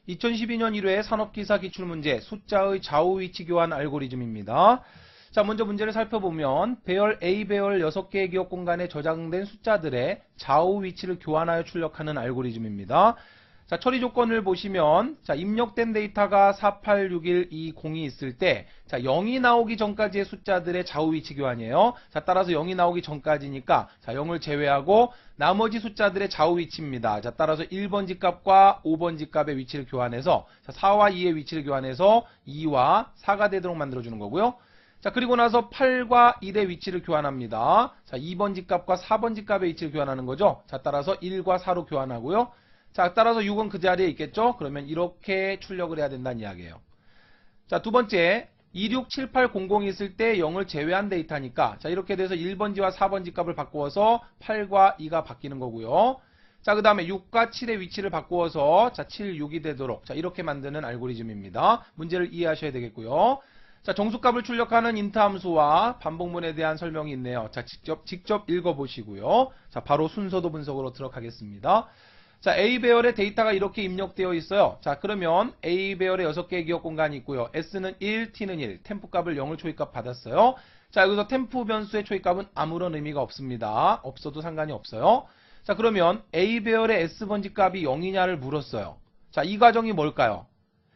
2012년 1회 산업기사 기출문제 숫자의 좌우위치 교환 알고리즘입니다. 자, 먼저 문제를 살펴보면 배열 A 배열 6개의 기억 공간에 저장된 숫자들의 좌우위치를 교환하여 출력하는 알고리즘입니다. 자, 처리 조건을 보시면 자, 입력된 데이터가 48612이 있을 때 자, 0이 나오기 전까지의 숫자들의 좌우위치 교환이에요. 자, 따라서 0이 나오기 전까지니까 자, 0을 제외하고 나머지 숫자들의 좌우위치입니다. 자, 따라서 1번지 값과 5번지 값의 위치를 교환해서 자, 4와 2의 위치를 교환해서 2와 4가 되도록 만들어주는 거고요. 자, 그리고 나서 8과 1의 위치를 교환합니다. 자, 2번지 값과 4번지 값의 위치를 교환하는 거죠. 자, 따라서 1과 4로 교환하고요. 자, 따라서 6은 그 자리에 있겠죠? 그러면 이렇게 출력을 해야 된다는 이야기예요. 자, 두 번째, 267800이 있을 때 0을 제외한 데이터니까 자, 이렇게 돼서 1번지와 4번지 값을 바꾸어서 8과 2가 바뀌는 거고요. 자, 그 다음에 6과 7의 위치를 바꾸어서 자, 7, 6이 되도록 자, 이렇게 만드는 알고리즘입니다. 문제를 이해하셔야 되겠고요. 자, 정수값을 출력하는 인트 함수와 반복문에 대한 설명이 있네요. 자, 직접 읽어보시고요. 자, 바로 순서도 분석으로 들어가겠습니다. 자, A 배열의 데이터가 이렇게 입력되어 있어요. 자, 그러면 A 배열의 6개의 기억 공간이 있고요. S는 1, T는 1, 템프 값을 0을 초입값 받았어요. 자, 여기서 템프 변수의 초입값은 아무런 의미가 없습니다. 없어도 상관이 없어요. 자, 그러면 A 배열의 S번지 값이 0이냐를 물었어요. 자, 이 과정이 뭘까요?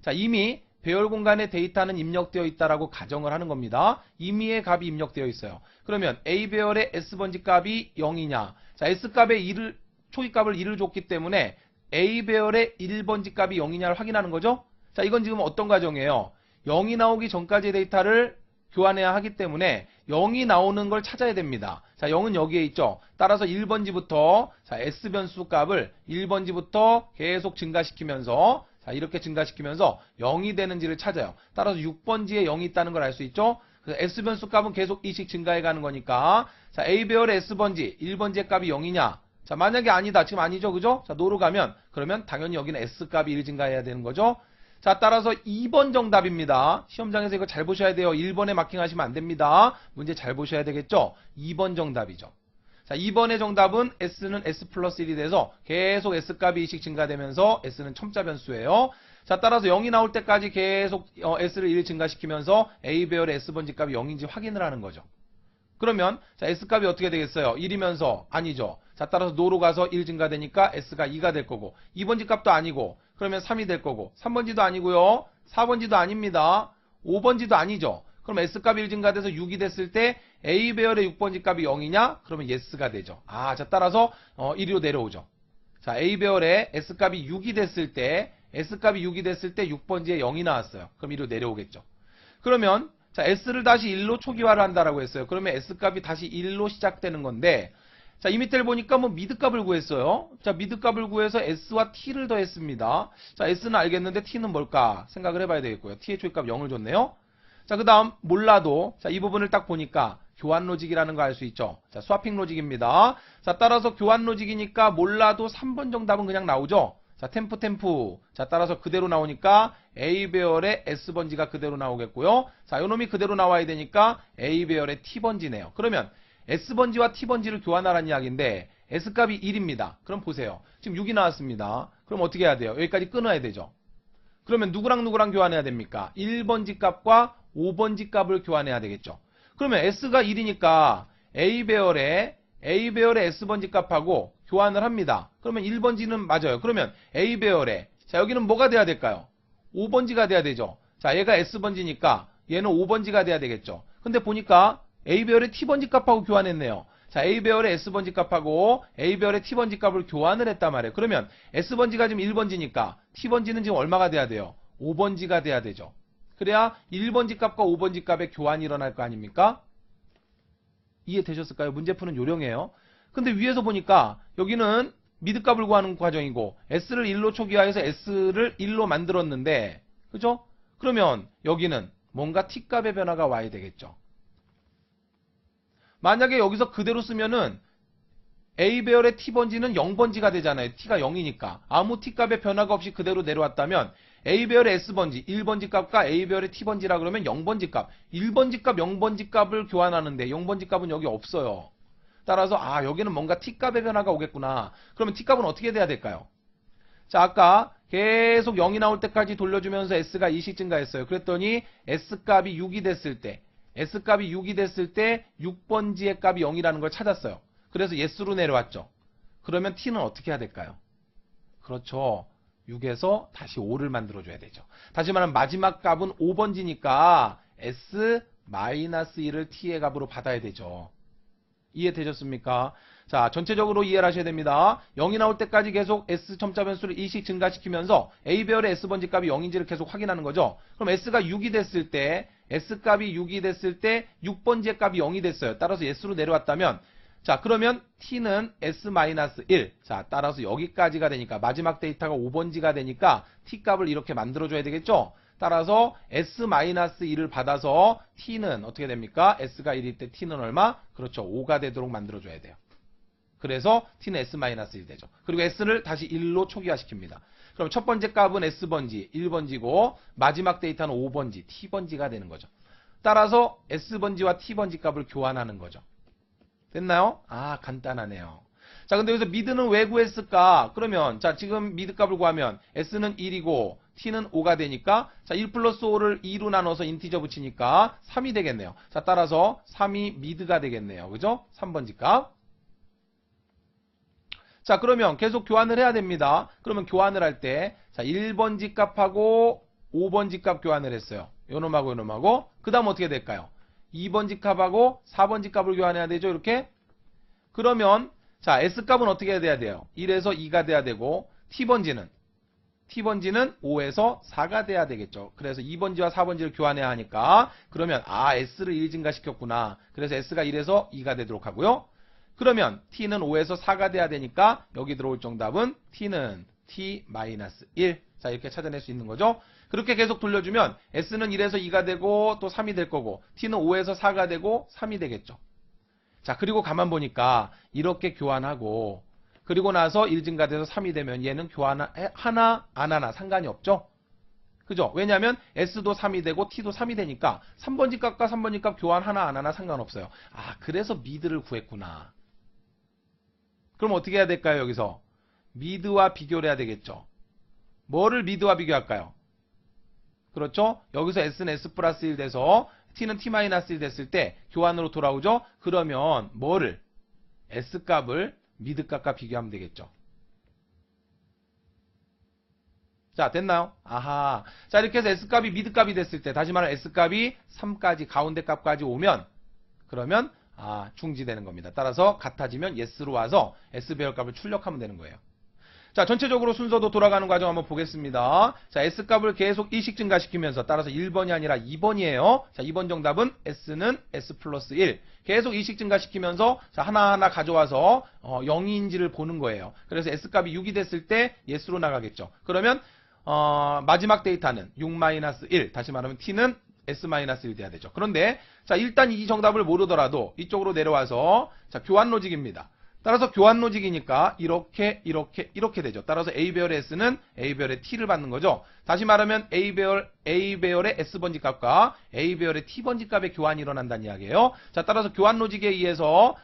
자, 이미 배열 공간에 데이터는 입력되어 있다라고 가정을 하는 겁니다. 임의의 값이 입력되어 있어요. 그러면 A 배열의 S번지 값이 0이냐? 자, S 값의 1을 초입값을 1을 줬기 때문에 A 배열의 1번지 값이 0이냐를 확인하는 거죠. 자, 이건 지금 어떤 과정이에요? 0이 나오기 전까지의 데이터를 교환해야 하기 때문에 0이 나오는 걸 찾아야 됩니다. 자, 0은 여기에 있죠. 따라서 1번지부터 자, S 변수 값을 1번지부터 계속 증가시키면서 자, 이렇게 증가시키면서 0이 되는지를 찾아요. 따라서 6번지에 0이 있다는 걸 알 수 있죠. 그래서 S 변수 값은 계속 이씩 증가해 가는 거니까 자, A 배열의 S번지 1번지의 값이 0이냐? 자, 만약에 아니다. 지금 아니죠. 그죠? 자, 노로 가면 그러면 당연히 여기는 S 값이 1 증가해야 되는 거죠. 자, 따라서 2번 정답입니다. 시험장에서 이거 잘 보셔야 돼요. 1번에 마킹하시면 안 됩니다. 문제 잘 보셔야 되겠죠? 2번 정답이죠. 자, 2번의 정답은 S는 S 플러스 1이 돼서 계속 S 값이 2씩 증가되면서 S는 첨자 변수예요. 자, 따라서 0이 나올 때까지 계속 S를 1 증가시키면서 A 배열의 S번지 값이 0인지 확인을 하는 거죠. 그러면 자, S 값이 어떻게 되겠어요? 1이면서 아니죠. 자, 따라서 노로 가서 1 증가되니까 S가 2가 될 거고 2번지 값도 아니고 그러면 3이 될 거고 3번지도 아니고요. 4번지도 아닙니다. 5번지도 아니죠. 그럼 S 값이 1 증가돼서 6이 됐을 때 A 배열의 6번지 값이 0이냐? 그러면 yes가 되죠. 아, 자, 따라서 1위로 내려오죠. 자, A 배열의 S 값이 6이 됐을 때 S 값이 6이 됐을 때 6번지에 0이 나왔어요. 그럼 1위로 내려오겠죠. 그러면 자, S를 다시 1로 초기화를 한다라고 했어요. 그러면 S 값이 다시 1로 시작되는 건데 자, 이 밑에를 보니까 뭐 미드 값을 구했어요. 자, 미드 값을 구해서 S와 T를 더했습니다. 자, S는 알겠는데 T는 뭘까? 생각을 해봐야 되겠고요. T의 초입값 0을 줬네요. 자, 그 다음 몰라도 자, 이 부분을 딱 보니까 교환 로직이라는 거 알 수 있죠. 자, 스와핑 로직입니다. 자, 따라서 교환 로직이니까 몰라도 3번 정답은 그냥 나오죠. 자, 템프. 자, 따라서 그대로 나오니까 A 배열의 S번지가 그대로 나오겠고요. 자, 요놈이 그대로 나와야 되니까 A 배열의 T번지네요. 그러면 S번지와 T번지를 교환하라는 이야기인데 S값이 1입니다. 그럼 보세요. 지금 6이 나왔습니다. 그럼 어떻게 해야 돼요? 여기까지 끊어야 되죠. 그러면 누구랑 교환해야 됩니까? 1번지 값과 5번지 값을 교환해야 되겠죠. 그러면 S가 1이니까 A 배열의 S번지 값하고 교환을 합니다. 그러면 1번지는 맞아요. 그러면 A 배열의 자, 여기는 뭐가 돼야 될까요? 5번지가 돼야 되죠. 자, 얘가 S번지니까 얘는 5번지가 돼야 되겠죠. 근데 보니까 A 배열의 T번지 값하고 교환했네요. 자, A 배열의 S번지 값하고 A 배열의 T번지 값을 교환을 했단 말이에요. 그러면 S번지가 지금 1번지니까 T번지는 지금 얼마가 돼야 돼요? 5번지가 돼야 되죠. 그래야 1번지 값과 5번지 값의 교환이 일어날 거 아닙니까? 이해되셨을까요? 문제 푸는 요령이에요. 근데 위에서 보니까 여기는 미드 값을 구하는 과정이고 S를 1로 초기화해서 S를 1로 만들었는데 그죠? 그러면 여기는 뭔가 T 값의 변화가 와야 되겠죠. 만약에 여기서 그대로 쓰면은 A 배열의 T번지는 0번지가 되잖아요. T가 0이니까. 아무 T 값의 변화가 없이 그대로 내려왔다면 A 배열의 S번지, 1번지 값과 A 배열의 T번지라 그러면 0번지 값, 1번지 값, 0번지 값을 교환하는데 0번지 값은 여기 없어요. 따라서 아, 여기는 뭔가 T 값의 변화가 오겠구나. 그러면 T 값은 어떻게 돼야 될까요? 자, 아까 계속 0이 나올 때까지 돌려주면서 S가 2씩 증가했어요. 그랬더니 S값이 6이 됐을 때, S값이 6이 됐을 때 6번지의 값이 0이라는 걸 찾았어요. 그래서 S로 내려왔죠. 그러면 T는 어떻게 해야 될까요? 그렇죠. 6에서 다시 5를 만들어줘야 되죠. 다시 말하면 마지막 값은 5번지니까 S-1을 T의 값으로 받아야 되죠. 이해되셨습니까? 자, 전체적으로 이해를 하셔야 됩니다. 0이 나올 때까지 계속 S 첨자 변수를 2씩 증가시키면서 A배열의 S번지 값이 0인지를 계속 확인하는 거죠. 그럼 S가 6이 됐을 때, S값이 6이 됐을 때 6번지의 값이 0이 됐어요. 따라서 S로 내려왔다면, 자, 그러면 T는 S-1. 자, 따라서 여기까지가 되니까, 마지막 데이터가 5번지가 되니까 T 값을 이렇게 만들어줘야 되겠죠? 따라서 S-1을 받아서 T는 어떻게 됩니까? S가 1일 때 T는 얼마? 그렇죠. 5가 되도록 만들어줘야 돼요. 그래서 T는 S-1 되죠. 그리고 S를 다시 1로 초기화시킵니다. 그럼 첫 번째 값은 S번지, 1번지고 마지막 데이터는 5번지, T번지가 되는 거죠. 따라서 S번지와 T번지 값을 교환하는 거죠. 됐나요? 아, 간단하네요. 자, 근데 여기서 미드는 왜 구했을까? 그러면 자, 지금 미드 값을 구하면 S는 1이고 T는 5가 되니까 자, 1 플러스 5를 2로 나눠서 인티저 붙이니까 3이 되겠네요. 자, 따라서 3이 미드가 되겠네요. 그죠? 3번지 값. 자, 그러면 계속 교환을 해야 됩니다. 그러면 교환을 할 때, 자, 1번지 값하고 5번지 값 교환을 했어요. 요놈하고 요놈하고. 그 다음 어떻게 될까요? 2번지 값하고 4번지 값을 교환해야 되죠, 이렇게? 그러면, 자, S값은 어떻게 해야 돼요? 1에서 2가 돼야 되고, T번지는 5에서 4가 돼야 되겠죠. 그래서 2번지와 4번지를 교환해야 하니까, 그러면, 아, S를 1 증가시켰구나. 그래서 S가 1에서 2가 되도록 하고요. 그러면 T는 5에서 4가 돼야 되니까 여기 들어올 정답은 T는 T-1. 자, 이렇게 찾아낼 수 있는 거죠. 그렇게 계속 돌려주면 S는 1에서 2가 되고 또 3이 될 거고 T는 5에서 4가 되고 3이 되겠죠. 자, 그리고 가만 보니까 이렇게 교환하고 그리고 나서 1 증가돼서 3이 되면 얘는 교환 하나 안 하나 상관이 없죠. 그죠? 왜냐하면 S도 3이 되고 T도 3이 되니까 3번지 값과 3번지 값 교환 하나 안 하나 상관없어요. 아, 그래서 미드를 구했구나. 그럼 어떻게 해야 될까요? 여기서 미드와 비교를 해야 되겠죠. 뭐를 미드와 비교할까요? 그렇죠? 여기서 S는 S 플러스 1 돼서 T는 T-1 됐을 때 교환으로 돌아오죠? 그러면 뭐를? S값을 미드값과 비교하면 되겠죠. 자, 됐나요? 아하. 자, 이렇게 해서 S값이 미드값이 됐을 때 다시 말하면 S값이 3까지 가운데 값까지 오면 그러면 중지되는 겁니다. 따라서 같아지면 S로 와서 S배열 값을 출력하면 되는 거예요. 자, 전체적으로 순서도 돌아가는 과정 한번 보겠습니다. 자, S값을 계속 2씩 증가시키면서 따라서 1번이 아니라 2번이에요. 자, 2번 정답은 S는 S 플러스 1. 계속 2씩 증가시키면서 자, 하나하나 가져와서 0인지를 보는 거예요. 그래서 S값이 6이 됐을 때 S로 나가겠죠. 그러면 마지막 데이터는 6-1. 다시 말하면 T는 S-1 돼야 되죠. 그런데 자, 일단 이 정답을 모르더라도 이쪽으로 내려와서 자, 교환 로직입니다. 따라서 교환 로직이니까 이렇게 되죠. 따라서 A배열의 S는 A배열의 T를 받는 거죠. 다시 말하면 A배열의 S번지 값과 A배열의 T번지 값의 교환이 일어난다는 이야기예요. 자, 따라서 교환 로직에 의해서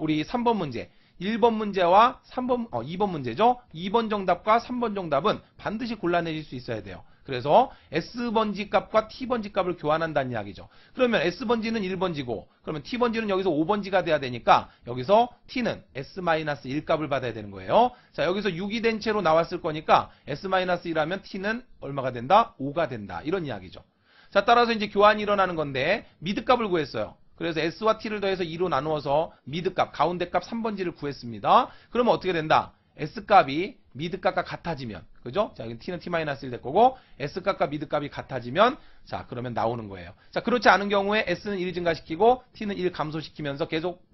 우리 3번 문제 1번 문제와 2번 문제죠. 2번 정답과 3번 정답은 반드시 골라내실 수 있어야 돼요. 그래서 S번지 값과 T번지 값을 교환한다는 이야기죠. 그러면 S번지는 1번지고 그러면 T번지는 여기서 5번지가 돼야 되니까 여기서 T는 S-1 값을 받아야 되는 거예요. 자, 여기서 6이 된 채로 나왔을 거니까 S-1하면 T는 얼마가 된다? 5가 된다. 이런 이야기죠. 자, 따라서 이제 교환이 일어나는 건데 미드 값을 구했어요. 그래서 S와 T를 더해서 2로 나누어서 미드값, 가운데값 3번지를 구했습니다. 그러면 어떻게 된다? S값이 미드값과 같아지면, 그죠? 자, 여기 T는 T-1 될 거고, S값과 미드값이 같아지면, 자, 그러면 나오는 거예요. 자, 그렇지 않은 경우에 S는 1 증가시키고, T는 1 감소시키면서 계속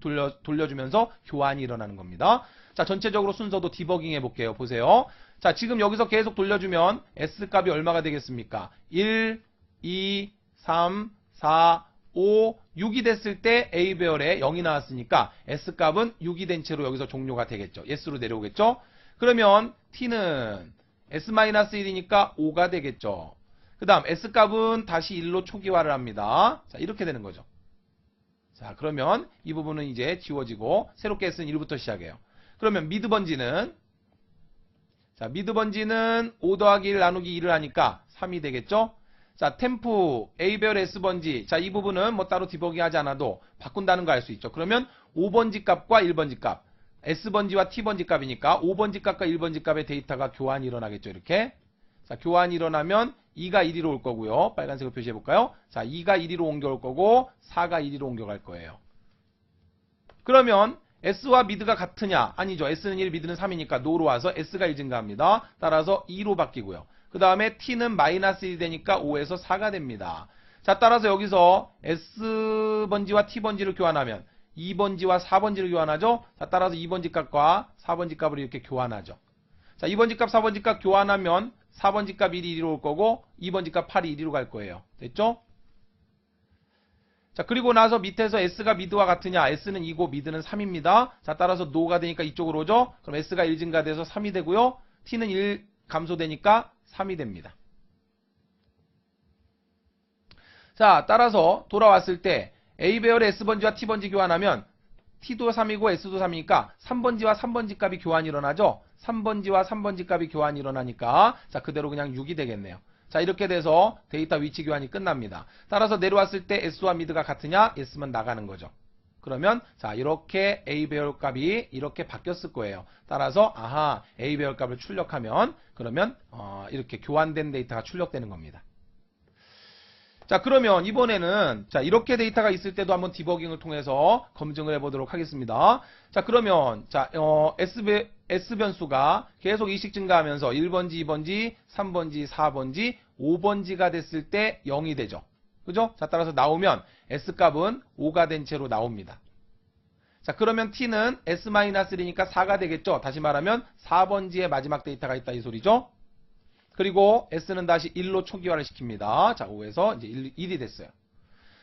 돌려주면서 교환이 일어나는 겁니다. 자, 전체적으로 순서도 디버깅 해볼게요. 보세요. 자, 지금 여기서 계속 돌려주면 S값이 얼마가 되겠습니까? 1, 2, 3, 4, 5, 6이 됐을 때 A배열에 0이 나왔으니까 S값은 6이 된 채로 여기서 종료가 되겠죠. S로 내려오겠죠. 그러면 T는 S-1이니까 5가 되겠죠. 그 다음 S값은 다시 1로 초기화를 합니다. 자, 이렇게 되는 거죠. 자, 그러면 이 부분은 이제 지워지고 새롭게 S는 1부터 시작해요. 그러면 미드번지는 자, 미드 번지는 5 더하기 1 나누기 2를 하니까 3이 되겠죠? 자, 템프 A배열 S번지. 자, 이 부분은 뭐 따로 디버깅 하지 않아도 바꾼다는 거 알 수 있죠. 그러면 5번지 값과 1번지 값. S번지와 T번지 값이니까 5번지 값과 1번지 값의 데이터가 교환이 일어나겠죠. 이렇게. 자, 교환이 일어나면 2가 1위로 올 거고요. 빨간색으로 표시해 볼까요? 자, 2가 1위로 옮겨올 거고 4가 1위로 옮겨갈 거예요. 그러면 S와 미드가 같으냐? 아니죠. S는 1, 미드는 3이니까 no로 와서 S가 1 증가합니다. 따라서 2로 바뀌고요. 그 다음에 T는 마이너스 1이 되니까 5에서 4가 됩니다. 자, 따라서 여기서 S번지와 T번지를 교환하면 2번지와 4번지를 교환하죠. 자, 따라서 2번지 값과 4번지 값을 이렇게 교환하죠. 자, 2번지 값, 4번지 값 교환하면 4번지 값 1이 1위로 올 거고 2번지 값 8이 1위로 갈 거예요. 됐죠? 자, 그리고 나서 밑에서 S가 미드와 같으냐? S는 2고 미드는 3입니다. 자, 따라서 no가 되니까 이쪽으로 오죠? 그럼 S가 1 증가돼서 3이 되고요. T는 1 감소되니까 3이 됩니다. 자, 따라서 돌아왔을 때 A배열의 S번지와 T번지 교환하면 T도 3이고 S도 3이니까 3번지와 3번지 값이 교환이 일어나죠? 3번지와 3번지 값이 교환이 일어나니까 자, 그대로 그냥 6이 되겠네요. 자, 이렇게 돼서 데이터 위치 교환이 끝납니다. 따라서 내려왔을 때 S와 미드가 같으냐? S면 나가는 거죠. 그러면 자, 이렇게 A 배열 값이 이렇게 바뀌었을 거예요. 따라서 아하, A 배열 값을 출력하면 그러면 이렇게 교환된 데이터가 출력되는 겁니다. 자, 그러면 이번에는 자, 이렇게 데이터가 있을 때도 한번 디버깅을 통해서 검증을 해보도록 하겠습니다. 자, 그러면 자, S 변수가 계속 2씩 증가하면서 1번지, 2번지, 3번지, 4번지, 5번지가 됐을 때 0이 되죠. 그죠? 자, 따라서 나오면 S 값은 5가 된 채로 나옵니다. 자, 그러면 T는 S-1이니까 4가 되겠죠? 다시 말하면 4번지의 마지막 데이터가 있다 이 소리죠? 그리고 S는 다시 1로 초기화를 시킵니다. 자, 5에서 이제 1이 됐어요.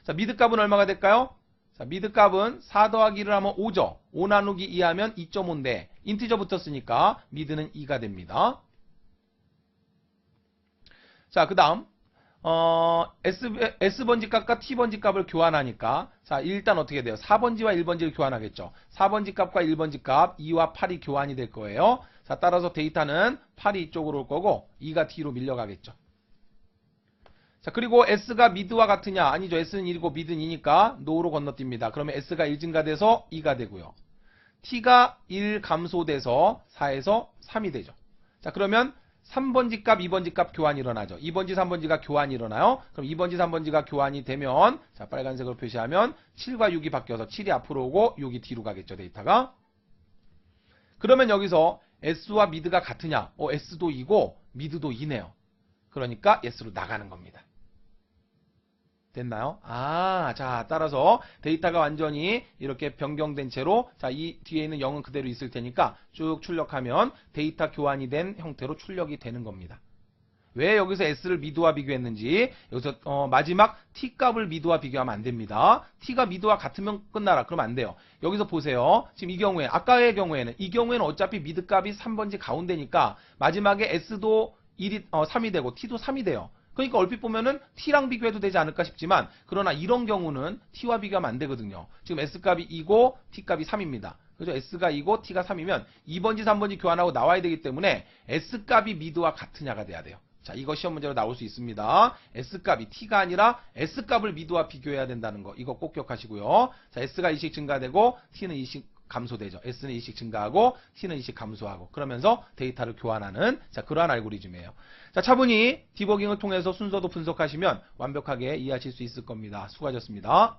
자, 미드 값은 얼마가 될까요? 자, 미드 값은 4 더하기 1을 하면 5죠. 5 나누기 2 하면 2.5인데 인티저 붙었으니까 미드는 2가 됩니다. 자, 그 다음 S번지 값과 T번지 값을 교환하니까 자, 일단 어떻게 돼요? 4번지와 1번지를 교환하겠죠. 4번지 값과 1번지 값 2와 8이 교환이 될 거예요. 자, 따라서 데이터는 8이 이쪽으로 올 거고 2가 T로 밀려가겠죠. 자, 그리고 S가 미드와 같으냐? 아니죠. S는 1이고 미드는 2니까 no로 건너뜁니다. 그러면 S가 1 증가돼서 2가 되고요. T가 1 감소돼서 4에서 3이 되죠. 자, 그러면 3번지 값, 2번지 값 교환이 일어나죠. 2번지, 3번지가 교환이 일어나요. 그럼 2번지, 3번지가 교환이 되면 자, 빨간색으로 표시하면 7과 6이 바뀌어서 7이 앞으로 오고 6이 뒤로 가겠죠. 데이터가. 그러면 여기서 S와 미드가 같으냐? S도 2고 미드도 2네요. 그러니까 S로 나가는 겁니다. 됐나요? 자, 따라서 데이터가 완전히 이렇게 변경된 채로 자, 이 뒤에 있는 0은 그대로 있을 테니까 쭉 출력하면 데이터 교환이 된 형태로 출력이 되는 겁니다. 왜 여기서 S를 미드와 비교했는지 여기서 마지막 T 값을 미드와 비교하면 안 됩니다. T가 미드와 같으면 끝나라. 그러면 안 돼요. 여기서 보세요. 지금 이 경우에 아까의 경우에는 이 경우에는 어차피 미드 값이 3번지 가운데니까 마지막에 S도 3이 되고 T도 3이 돼요. 그러니까 얼핏 보면은 T랑 비교해도 되지 않을까 싶지만 그러나 이런 경우는 T와 비교하면 안 되거든요. 지금 S값이 2고 T값이 3입니다. 그죠? S가 2고 T가 3이면 2번지 3번지 교환하고 나와야 되기 때문에 S값이 미드와 같으냐가 돼야 돼요. 자, 이거 시험 문제로 나올 수 있습니다. S값이 T가 아니라 S값을 미드와 비교해야 된다는 거. 이거 꼭 기억하시고요. 자, S가 2씩 증가되고 T는 2씩 감소되죠. S는 2씩 증가하고 T는 2씩 감소하고 그러면서 데이터를 교환하는 자, 그러한 알고리즘이에요. 자, 차분히 디버깅을 통해서 순서도 분석하시면 완벽하게 이해하실 수 있을 겁니다. 수고하셨습니다.